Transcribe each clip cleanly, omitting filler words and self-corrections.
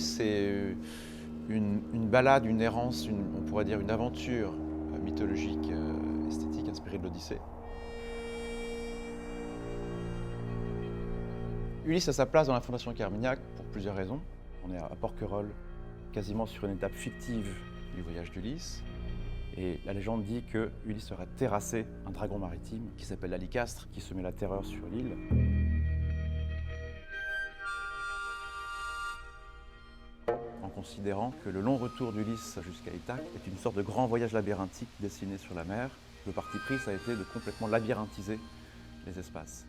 Ulysse, c'est une balade, une errance, on pourrait dire une aventure mythologique, esthétique, inspirée de l'Odyssée. Ulysse a sa place dans la Fondation Carmignac pour plusieurs raisons. On est à Porquerolles, quasiment sur une étape fictive du voyage d'Ulysse. Et la légende dit que Ulysse aurait terrassé un dragon maritime qui s'appelle l'Alicastre, qui semait la terreur sur l'île. En considérant que le long retour d'Ulysse jusqu'à Ithaque est une sorte de grand voyage labyrinthique dessiné sur la mer. Le parti pris, ça a été de complètement labyrinthiser les espaces.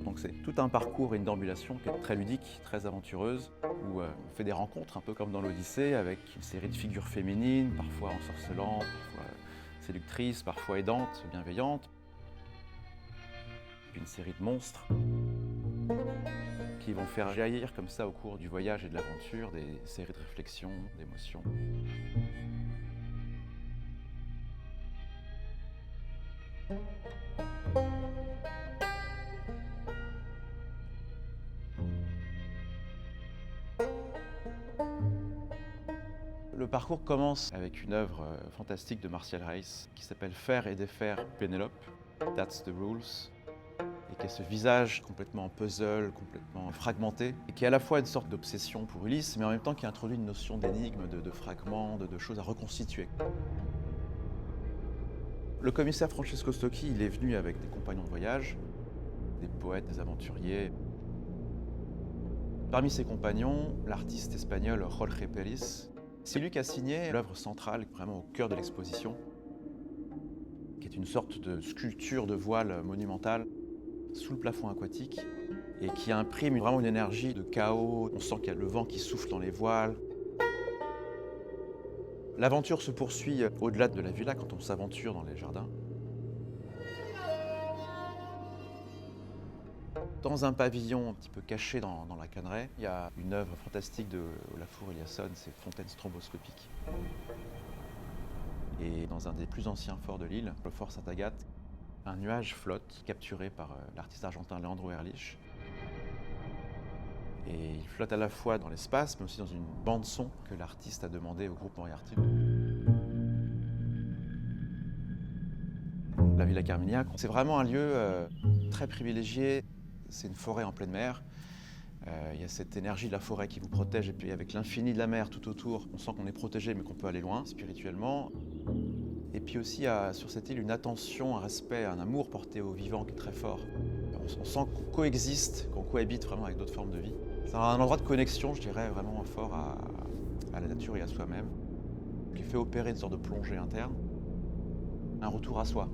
Donc c'est tout un parcours et une déambulation qui est très ludique, très aventureuse, où on fait des rencontres un peu comme dans l'Odyssée, avec une série de figures féminines, parfois ensorcelantes, parfois séductrices, parfois aidantes, bienveillantes. Puis une série de monstres qui vont faire jaillir comme ça au cours du voyage et de l'aventure des séries de réflexions, d'émotions. Le parcours commence avec une œuvre fantastique de Martial Reis qui s'appelle Faire et défaire Pénélope, That's the Rules, et qui a ce visage complètement puzzle, complètement fragmenté, et qui est à la fois une sorte d'obsession pour Ulysse, mais en même temps qui introduit une notion d'énigme, de fragments, de choses à reconstituer. Le commissaire Francesco Stocchi, il est venu avec des compagnons de voyage, des poètes, des aventuriers. Parmi ses compagnons, l'artiste espagnol Jorge Pérez. C'est lui qui a signé l'œuvre centrale, vraiment au cœur de l'exposition, qui est une sorte de sculpture de voile monumentale sous le plafond aquatique et qui imprime vraiment une énergie de chaos. On sent qu'il y a le vent qui souffle dans les voiles. L'aventure se poursuit au-delà de la villa quand on s'aventure dans les jardins. Dans un pavillon un petit peu caché dans la canneraie, il y a une œuvre fantastique de Olafur Eliasson, c'est Fontaine stromboscopique. Et dans un des plus anciens forts de l'île, le fort Sainte-Agathe, un nuage flotte, capturé par l'artiste argentin Leandro Erlich. Et il flotte à la fois dans l'espace, mais aussi dans une bande-son que l'artiste a demandé au groupe Moriarty. La Villa Carmignac, c'est vraiment un lieu très privilégié. C'est une forêt en pleine mer. Il y a cette énergie de la forêt qui vous protège, et puis avec l'infini de la mer tout autour, on sent qu'on est protégé, mais qu'on peut aller loin spirituellement. Et puis aussi, il y a sur cette île une attention, un respect, un amour porté au vivant qui est très fort. On sent qu'on coexiste, qu'on cohabite vraiment avec d'autres formes de vie. C'est un endroit de connexion, je dirais, vraiment fort à la nature et à soi-même, qui fait opérer une sorte de plongée interne, un retour à soi.